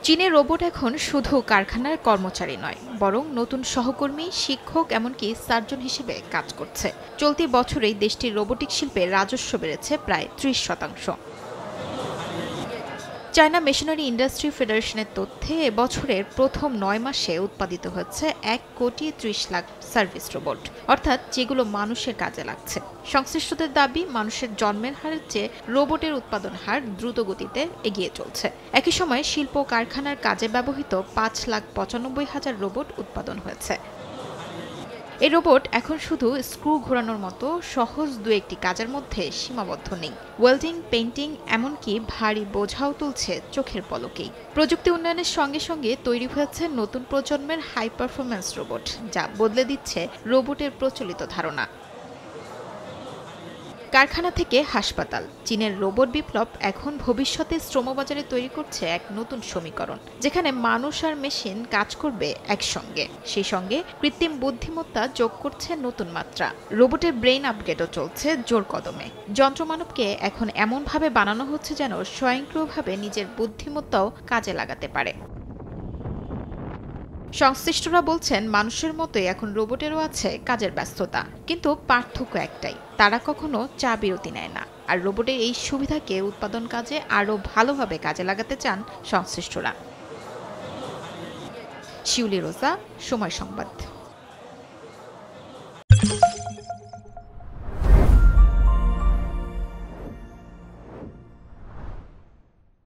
চীনে রোবট এখন শুধু কারখানার কর্মচারী নয়, বরং নতুন সহকর্মী, শিক্ষক, এমনকি সার্জন হিসেবে কাজ করছে। চলতি বছরেই দেশটির রোবোটিক শিল্পে রাজস্ব বেড়েছে প্রায় ৩০%। চায়না মেশিনারি ইন্ডাস্ট্রি ফেডারেশনের তথ্যে এবছরের প্রথম ৯ মাসে উৎপাদিত হচ্ছে ১,৩০,০০,০০০ সার্ভিস রোবট, অর্থাৎ যেগুলো মানুষের কাজে লাগছে। সংশ্লিষ্টদের দাবি, মানুষের জন্মের হারের চেয়ে রোবটের উৎপাদন হার দ্রুত গতিতে এগিয়ে চলছে। একই সময়ে শিল্প কারখানার কাজে ব্যবহৃত ৫,৯৫,০০০ রোবট উৎপাদন হয়েছে। এই রোবট এখন শুধু স্ক্রু ঘোরানোর মতো সহজ দু-একটি কাজের মধ্যে সীমাবদ্ধ নেই। ওয়েল্ডিং, পেইন্টিং, এমনকি ভারী বোঝাও তুলছে চোখের পলকেই। প্রযুক্তি উন্নয়নের সঙ্গে সঙ্গে তৈরি হয়েছে নতুন প্রজন্মের হাই পারফরম্যান্স রোবট, যা বদলে দিচ্ছে রোবটের প্রচলিত ধারণা। কারখানা থেকে হাসপাতাল, চীনের রোবট বিপ্লব এখন ভবিষ্যতে শ্রমবাজারে তৈরি করছে এক নতুন সমীকরণ, যেখানে মানুষ আর মেশিন কাজ করবে একসঙ্গে। সেই সঙ্গে কৃত্রিম বুদ্ধিমত্তা যোগ করছে নতুন মাত্রা। রোবটের ব্রেইন আপগ্রেডও চলছে জোর কদমে। যন্ত্রমানবকে এখন এমনভাবে বানানো হচ্ছে যেন স্বয়ংক্রিয়ভাবে নিজের বুদ্ধিমত্তাও কাজে লাগাতে পারে। সংশ্লিষ্টরা বলছেন, মানুষের মতোই এখন রোবটেরও আছে কাজের ব্যস্ততা, কিন্তু পার্থক্য একটাই, তারা কখনো চা বিরতি নেয় না। আর রোবটের এই সুবিধাকে উৎপাদন কাজে আরও ভালোভাবে কাজে লাগাতে চান সংশ্লিষ্টরা। শিউলি রোজা, সময় সংবাদ।